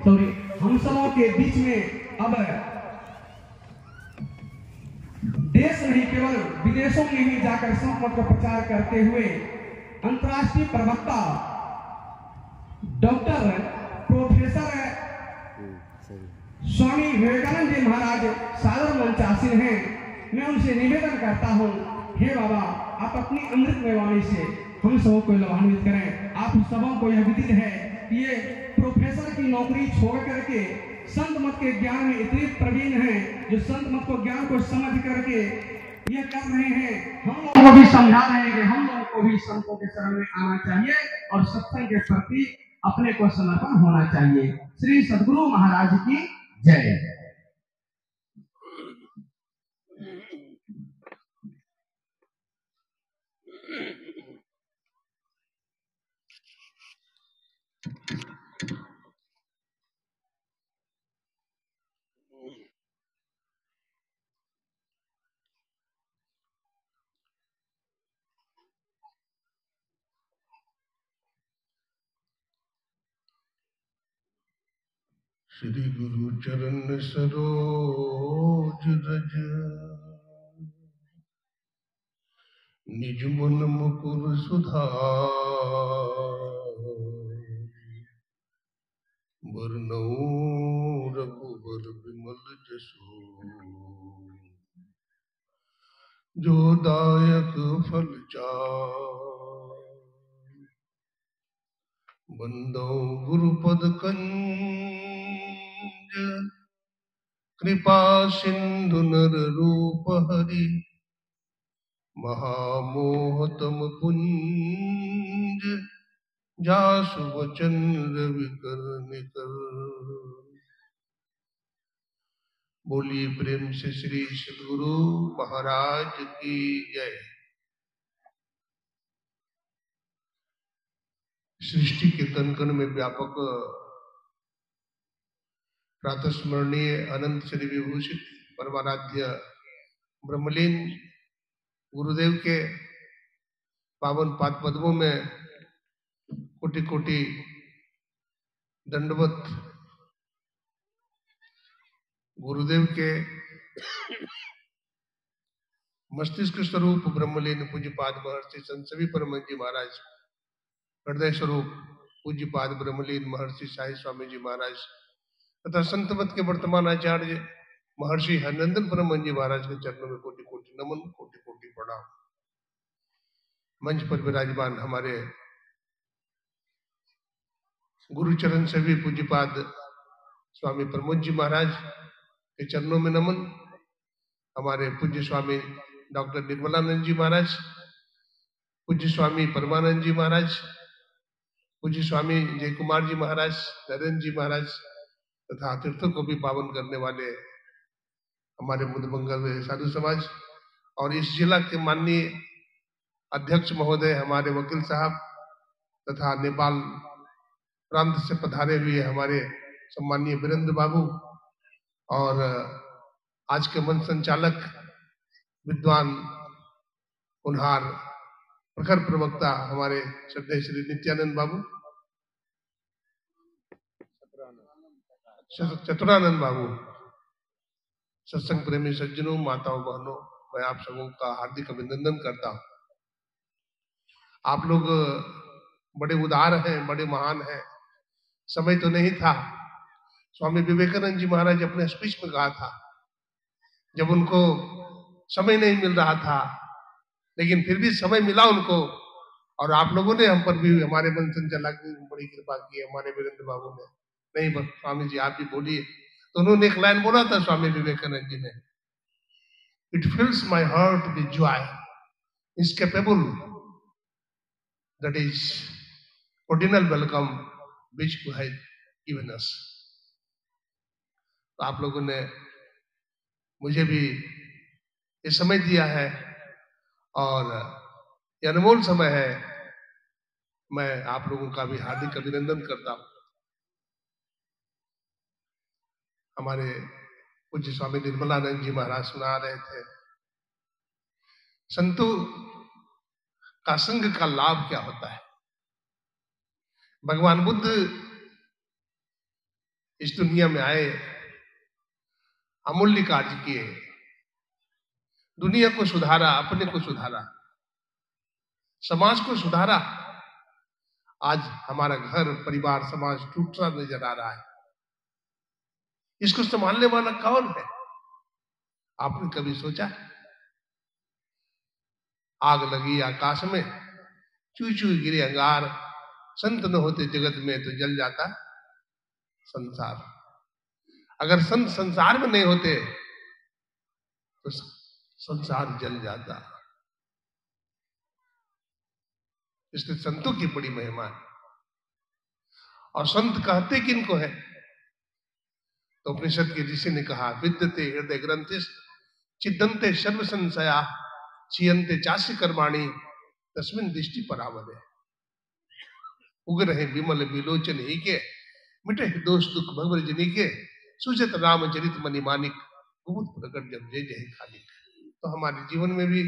Sorry हम सबों के बीच में अब देश नहीं केवल विदेशों में ही जाकर संत मत का प्रचार करते हुए अंतर्राष्ट्रीय प्रवक्ता डॉक्टर प्रोफेसर स्वामी विवेकानंद जी महाराज सादर मंचासीन हैं। मैं उनसे निवेदन करता हूँ, हे बाबा आप अपनी अमृतमय वाणी से हम सबों को लाभान्वित करें। आप सबों को यह विदित है कि ये प्रोफेसर की नौकरी छोड़ करके संत मत के ज्ञान में इतने प्रवीण हैं, जो संत मत को ज्ञान को समझ करके ये कर रहे हैं। हम लोगों को भी समझा रहे हैं कि हम लोगों को भी संतों के शरण में आना चाहिए और सत्संग के प्रति अपने को समर्पण होना चाहिए। श्री सद्गुरु महाराज की जय। श्री गुरु चरण सरोज रज निज मन मुकुर सुधार बरनऊँ रघुबर विमल जसु जो दायक फल चार बंदो गुरुपद कंज कृपा सिंधु नर रूप हरि महामोहतम पुंज जासु वचन रविकर निकर। बोलिए प्रेम से श्री सद्गुरु महाराज की जय। सृष्टि के कण कण में व्यापक प्रातस्मरणीय अनंत श्री विभूषित परमाराध्य ब्रह्मलीन गुरुदेव के पावन पाद पद्मों में कोटि कोटि दंडवत। गुरुदेव के मस्तिष्क स्वरूप ब्रह्मलीन पूज्यपाद महर्षि संत सभी परम जी महाराज, हृदय स्वरूप पूज्यपाद ब्रह्मलीन महर्षि साई स्वामी जी महाराज तथा संतमत के वर्तमान आचार्य महर्षि हरनंदन परम जी महाराज के चरणों में कोटि कोटि नमन, कोटि कोटि प्रणाम। मंच पर विराजमान हमारे गुरुचरण से भी पूज्यपाद स्वामी प्रमोद जी महाराज के चरणों में नमन। हमारे पूज्य स्वामी डॉक्टर निर्मलानंद जी महाराज, पूज्य स्वामी परमानंद जी महाराज, पूज्य स्वामी जय कुमार जी महाराज, नरेंद्र जी महाराज तथा तीर्थों को भी पावन करने वाले हमारे मुदमंगल साधु समाज और इस जिला के माननीय अध्यक्ष महोदय हमारे वकील साहब तथा नेपाल प्रांत से पधारे हुए हमारे सम्मानीय वीरेंद्र बाबू और आज के मंच संचालक विद्वान उन्हार प्रखर प्रवक्ता हमारे श्रद्धेय श्री नित्यानंद बाबू, चतुरानंद बाबू, सत्संग प्रेमी सज्जनों, माताओं, बहनों, मैं आप सबों का हार्दिक अभिनंदन करता हूं। आप लोग बड़े उदार हैं, बड़े महान हैं। समय तो नहीं था। स्वामी विवेकानंद जी महाराज अपने स्पीच में कहा था, जब उनको समय नहीं मिल रहा था लेकिन फिर भी समय मिला उनको, और आप लोगों ने हम पर भी, हमारे मन संचालक ने बड़ी कृपा की, हमारे वीरेंद्र बाबू ने, नहीं बस स्वामी जी आप ही बोलिए। तो उन्होंने एक लाइन बोला था स्वामी विवेकानंद जी ने, it fills my heart with joy is capable that is cordial welcome which you have given us. तो आप लोगों ने मुझे भी ये समय दिया है और ये अनमोल समय है। मैं आप लोगों का भी हार्दिक अभिनंदन करता हूं। हमारे पूज्य स्वामी निर्मलानंद जी महाराज सुना रहे थे, संतों का संग का लाभ क्या होता है। भगवान बुद्ध इस दुनिया में आए, अमूल्य कार्य किए, दुनिया को सुधारा, अपने को सुधारा, समाज को सुधारा। आज हमारा घर, परिवार, समाज टूटता नजर आ रहा है। इसको संभालने वाला कौन है? आपने कभी सोचा? आग लगी आकाश में, चू चू गिरे अंगार, संत न होते जगत में तो जल जाता संसार। अगर संत संसार में नहीं होते तो संसार जल जाता। इसलिए संतों की बड़ी महिमा है। और संत कहते किनको है? तो उपनिषद के ऋषि ने कहा, विद्यते हृदय ग्रंथिस चिदंते सर्व संशया चियंते चास्य कर्माणि तस्मिन दृष्टि परावदे। उग्र है विमल विलोचन ही के, मिटे दोष दुख भवरजनी के, सुजत राम चरित मणि मानिक, भूत प्रकट जब जय जय खालिक। तो हमारे जीवन में भी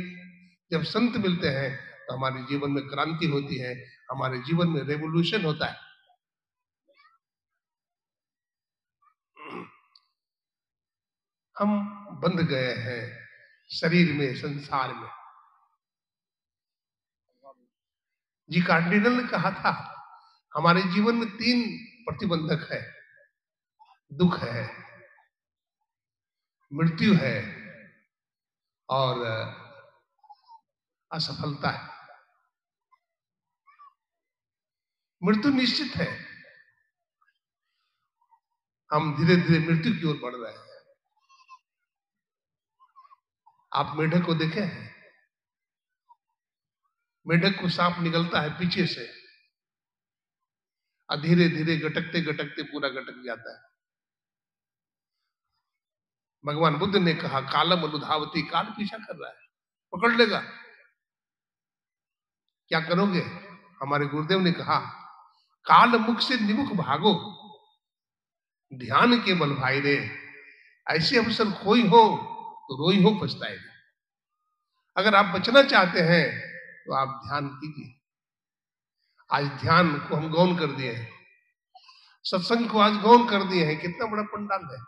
जब संत मिलते हैं तो हमारे जीवन में क्रांति होती है, हमारे जीवन में रेवोल्यूशन होता है। हम बंध गए हैं शरीर में, संसार में। जी कार्डिनल ने कहा था, हमारे जीवन में 3 प्रतिबंधक है। दुख है, मृत्यु है और असफलता है। मृत्यु निश्चित है, हम धीरे धीरे मृत्यु की ओर बढ़ रहे हैं। आप मेढक को देखे हैं? मेढक को सांप निकलता है पीछे से और धीरे धीरे गटकते गटकते पूरा गटक जाता है। भगवान बुद्ध ने कहा, कालम अनुधावती, काल पीछा कर रहा है, पकड़ लेगा, क्या करोगे? हमारे गुरुदेव ने कहा, काल मुख से निमुख भागो, ध्यान के बल भाई रे, ऐसे अवसर कोई हो तो रोई हो पछताएगा। अगर आप बचना चाहते हैं तो आप ध्यान कीजिए। आज ध्यान को हम गौण कर दिए हैं, सत्संग को आज गौण कर दिए हैं। कितना बड़ा पंडाल है,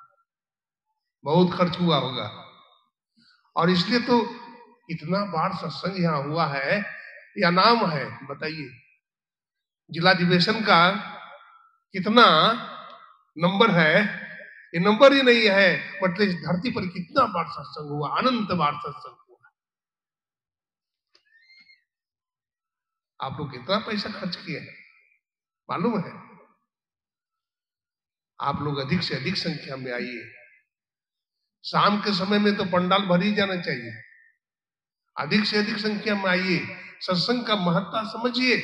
बहुत खर्च हुआ होगा। और इसलिए तो इतना बार सत्संग यहाँ हुआ है, या नाम है, बताइए जिलाधिवेशन का कितना नंबर है? ये नंबर ही नहीं है, मतलब इस धरती पर कितना बार सत्संग हुआ, अनंत बार सत्संग हुआ। आप लोग कितना पैसा खर्च किए हैं मालूम है? आप लोग अधिक से अधिक संख्या में आइए। शाम के समय में तो पंडाल भर ही जाना चाहिए। अधिक से अधिक संख्या में आइए, सत्संग का महत्व समझिए।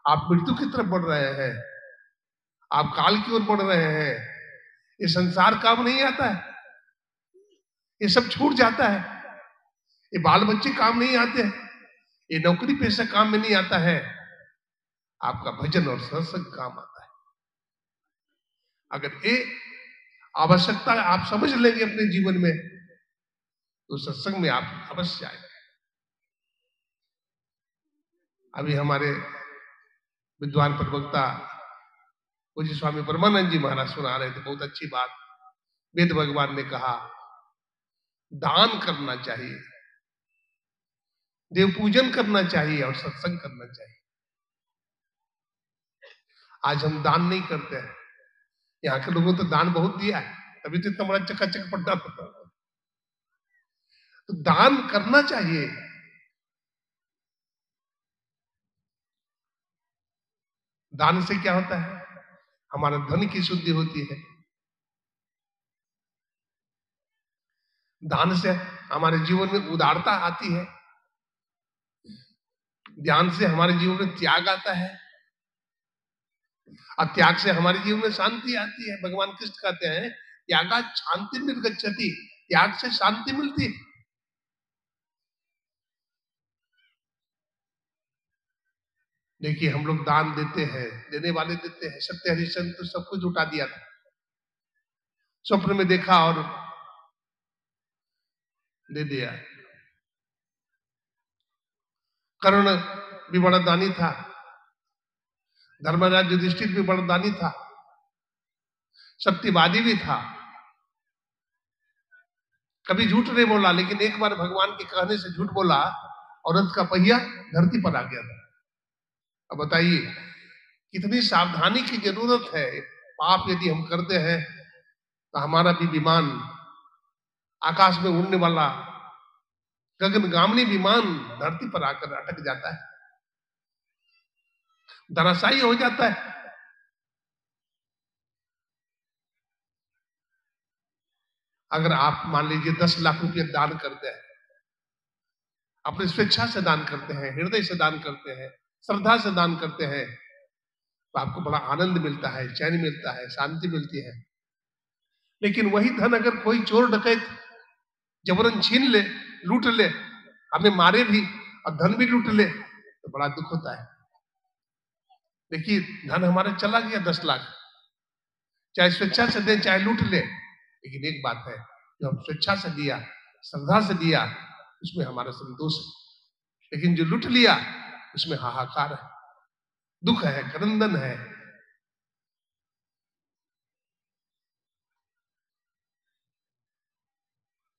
आप मृत्यु की तरफ बढ़ रहे हैं, आप काल की ओर बढ़ रहे हैं। ये संसार काम नहीं आता है, ये सब छूट जाता है। ये बाल बच्चे काम नहीं आते हैं, ये नौकरी पैसा काम में नहीं आता है। आपका भजन और सत्संग काम आता है। अगर ये आवश्यकता आप समझ लेंगे अपने जीवन में तो सत्संग में आप अवश्य आएंगे। अभी हमारे विद्वान प्रवक्ता पूज्य स्वामी परमानंद जी महाराज सुना रहे थे, बहुत अच्छी बात। वेद भगवान ने कहा दान करना चाहिए, देव पूजन करना चाहिए और सत्संग करना चाहिए। आज हम दान नहीं करते हैं। यहाँ के लोगों तो दान बहुत दिया है, तभी तो इतना बड़ा चकाचक पड्डा पड़ता है। तो दान करना चाहिए। दान से क्या होता है? हमारा धन की शुद्धि होती है। दान से हमारे जीवन में उदारता आती है। ध्यान से हमारे जीवन में त्याग आता है और त्याग से हमारे जीवन में शांति आती है। भगवान कृष्ण कहते हैं त्यागात् शांति निर्गच्छति, त्याग से शांति मिलती है। देखिए हम लोग दान देते हैं, देने वाले देते हैं। सत्य हरिश्चंद्र तो सब कुछ उठा दिया था, स्वप्न में देखा और दे दिया। कर्ण भी बड़ा दानी था, धर्मराज युधिष्ठिर भी बड़ा दानी था। सत्यवादी भी था, कभी झूठ नहीं बोला, लेकिन एक बार भगवान के कहने से झूठ बोला और रथ का पहिया धरती पर आ गया था। अब बताइए कितनी सावधानी की जरूरत है। पाप यदि हम करते हैं तो हमारा भी विमान, आकाश में उड़ने वाला गगनगामिनी विमान धरती पर आकर अटक जाता है, धराशायी हो जाता है। अगर आप मान लीजिए 10 लाख रुपये दान करते हैं, अपनी स्वेच्छा से दान करते हैं, हृदय से दान करते हैं, श्रद्धा से दान करते हैं, तो आपको बड़ा आनंद मिलता है, चैन मिलता है, शांति मिलती है। लेकिन वही धन अगर कोई चोर डकैत जबरन छीन ले, लूट ले, हमें मारे भी और धन भी लूट ले, तो बड़ा दुख होता है। देखिए धन हमारा चला गया 10 लाख, चाहे स्वेच्छा से दे चाहे लूट ले, लेकिन एक बात है, जो हम स्वेच्छा से दिया, श्रद्धा से दिया, उसमें हमारा संतोष है। लेकिन जो लूट लिया उसमें हाहाकार है, दुख है, क्रंदन है।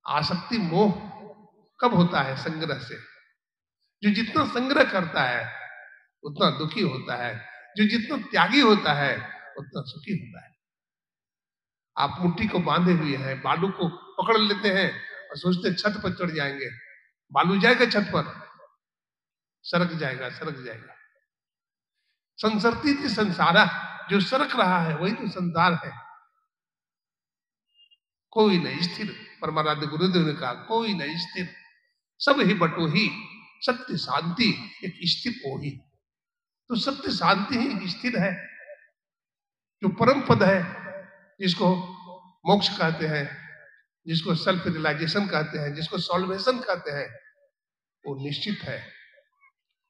आसक्ति मोह कब होता है? संग्रह से। जो जितना संग्रह करता है उतना दुखी होता है, जो जितना त्यागी होता है उतना सुखी होता है। आप मुट्ठी को बांधे हुए हैं, बालू को पकड़ लेते हैं और सोचते छत पर चढ़ जाएंगे, बालू जाएगा छत पर, सरक जाएगा, सरक जाएगा। संसरती थी संसारा, जो सरक रहा है वही तो संसार है। कोई नहीं स्थिर, परमाराध्य गुरुदेव ने कहा, कोई नहीं स्थिर, सब ही बटो ही, सत्य शांति एक स्थिर हो ही। तो सत्य शांति ही एक स्थिर है, जो परम पद है, जिसको मोक्ष कहते हैं, जिसको सेल्फ रियलाइजेशन कहते हैं, जिसको सॉल्वेशन कहते हैं, वो निश्चित है।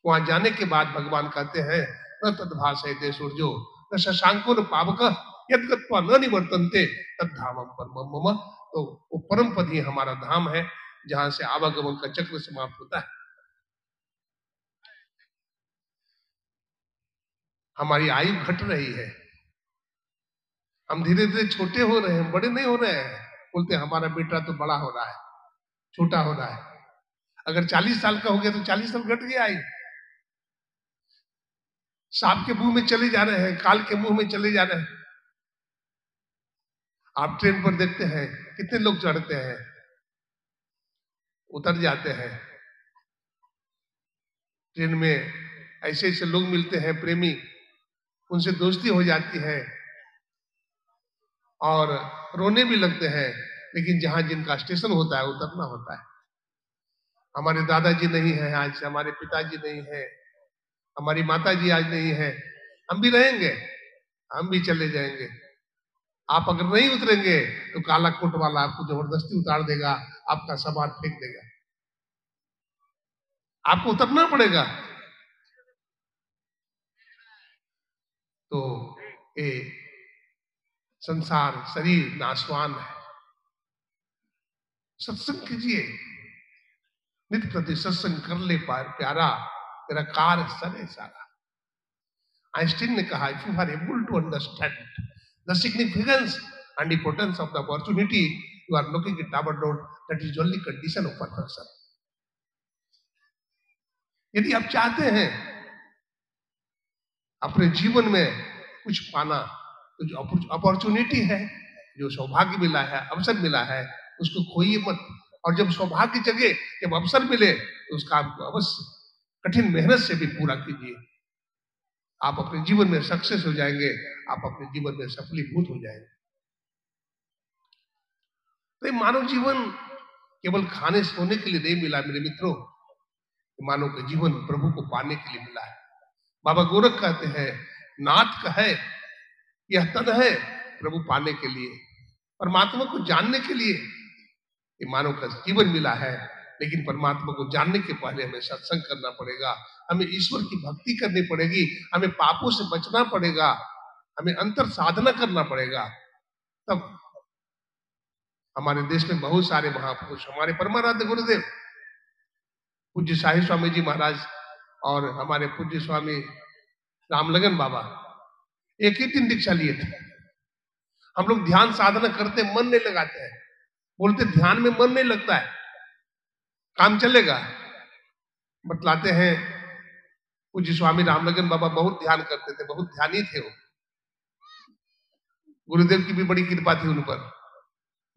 वहां जाने के बाद भगवान कहते हैं, न तद्भासयते सूर्यो न शशांको न पावकः यद् गत्वा न निवर्तन्ते तद्धामं परमं मम। तो वो परम पद ही हमारा धाम है, जहां से आवागमन का चक्र समाप्त होता है। हमारी आयु घट रही है, हम धीरे धीरे छोटे हो रहे हैं, बड़े नहीं हो रहे हैं। बोलते हैं हमारा बेटा तो बड़ा हो रहा है, छोटा हो रहा है। अगर 40 साल का हो गया तो 40 साल घट गया आयु। सांप के मुंह में चले जा रहे हैं, काल के मुंह में चले जा रहे हैं। आप ट्रेन पर देखते हैं कितने लोग चढ़ते हैं, उतर जाते हैं। ट्रेन में ऐसे ऐसे लोग मिलते हैं प्रेमी, उनसे दोस्ती हो जाती है और रोने भी लगते हैं, लेकिन जहां जिनका स्टेशन होता है उतरना होता है। हमारे दादाजी नहीं है आज, हमारे पिताजी नहीं है, हमारी माताजी आज नहीं है, हम भी रहेंगे, हम भी चले जाएंगे। आप अगर नहीं उतरेंगे तो काला कोट वाला आपको जबरदस्ती उतार देगा, आपका सामान फेंक देगा, आपको उतरना पड़ेगा। तो ये संसार शरीर नाशवान है। सत्संग कीजिए, नित्य प्रति सत्संग कर ले पार प्यारा, तेरा कार सरे सारा। आइंस्टीन ने कहा, if you are able to understand the significance and importance of the opportunity you are looking at our road, that is only condition of perfection. यदि आप चाहते हैं अपने जीवन में कुछ पाना, तो जो अपॉर्चुनिटी है, जो सौभाग्य मिला है, अवसर मिला है, उसको खोइए मत। और जब सौभाग्य जगे, जब अवसर मिले, तो उस काम को अवश्य कठिन मेहनत से भी पूरा कीजिए। आप अपने जीवन में सक्सेस हो जाएंगे, आप अपने जीवन में सफलीभूत हो जाएंगे। तो मानव जीवन केवल खाने सोने के लिए नहीं मिला मेरे मित्रों, मानव का जीवन प्रभु को पाने के लिए मिला है। बाबा गोरख कहते हैं, नाथ का है यह तन है प्रभु पाने के लिए, परमात्मा को जानने के लिए ये मानव का जीवन मिला है। लेकिन परमात्मा को जानने के पहले हमें सत्संग करना पड़ेगा, हमें ईश्वर की भक्ति करनी पड़ेगी, हमें पापों से बचना पड़ेगा, हमें अंतर साधना करना पड़ेगा। तब हमारे देश में बहुत सारे महापुरुष, हमारे परमाराध्य गुरुदेव पूज्य शाही स्वामी जी महाराज और हमारे पूज्य स्वामी रामलगन बाबा एक ही दिन दीक्षा लिए थे। हम लोग ध्यान साधना करते मन नहीं लगाते हैं, बोलते ध्यान में मन नहीं लगता है, काम चलेगा। बतलाते हैं पूज्य स्वामी रामलगन बाबा बहुत ध्यान करते थे, बहुत ध्यानी थे वो, गुरुदेव की भी बड़ी कृपा थी उन पर।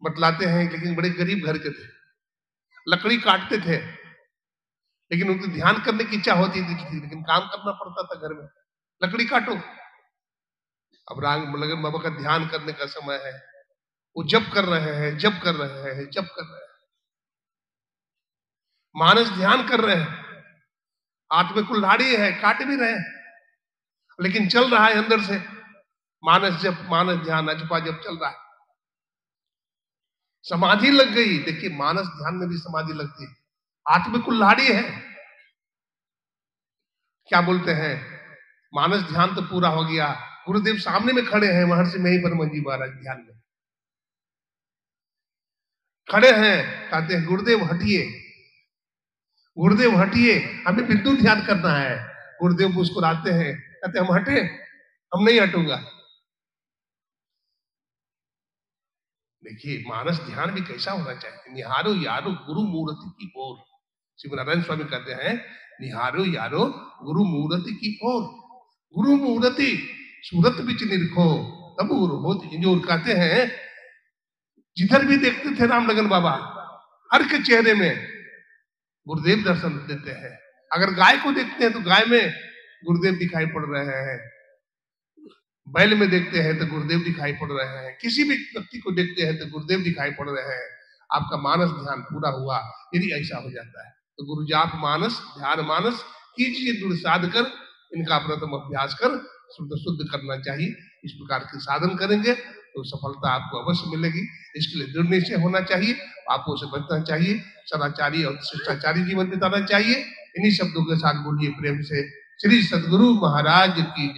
बतलाते हैं लेकिन बड़े गरीब घर के थे, लकड़ी काटते थे, लेकिन उनको ध्यान करने की इच्छा होती थी, लेकिन काम करना पड़ता था घर में, लकड़ी काटो। अब रामलगन बाबा का ध्यान करने का समय है, वो जप कर रहे हैं, जप कर रहे हैं, जप कर रहे हैं, मानस ध्यान कर रहे हैं, हाथ में कुल्हाड़ी है, काट भी रहे हैं, लेकिन चल रहा है अंदर से मानस जप, मानस ध्यान, अजपा जप चल रहा है। समाधि लग गई। देखिए मानस ध्यान में भी समाधि लगती है, हाथ में कुल्हाड़ी है, क्या बोलते हैं, मानस ध्यान तो पूरा हो गया। गुरुदेव सामने में खड़े हैं, महर्षि मेही परम जी महाराज ध्यान में खड़े हैं, कहते हैं गुरुदेव हटिए, गुरुदेव हटिए, हमें बिंदु ध्यान करना है। गुरुदेव मुस्कुराते हैं, कहते हम हटे, हम नहीं हटूंगा। देखिए मानस ध्यान भी कैसा होना चाहिए, निहारो यारो गुरु मूर्ति की ओर। श्री नारायण स्वामी कहते हैं निहारो यारो गुरु मूर्ति की ओर। गुरु मूर्ति सूरत बिच निरखो तब गुरु होती जो कहते हैं। जिधर भी देखते थे रामलगन बाबा, हर के चेहरे में गुरुदेव दर्शन देते हैं। अगर गाय को देखते हैं तो गाय में गुरुदेव दिखाई पड़ रहे हैं, बैल में देखते हैं तो गुरुदेव दिखाई पड़ रहे हैं, किसी भी व्यक्ति को देखते हैं तो गुरुदेव दिखाई पड़ रहे हैं। आपका मानस ध्यान पूरा हुआ, यदि ऐसा हो जाता है तो गुरु जाप मानस ध्यान मानस कीजिए, दूर साध कर इनका प्रथम अभ्यास कर शुद्ध करना चाहिए। इस प्रकार के साधन करेंगे तो सफलता आपको अवश्य मिलेगी। इसके लिए दृढ़ निश्चय होना चाहिए, पापों से बचना चाहिए, सदाचारी और शिष्टाचारी जीवन बिताना चाहिए। इन्हीं शब्दों के साथ बोलिए प्रेम से श्री सद्गुरु महाराज की।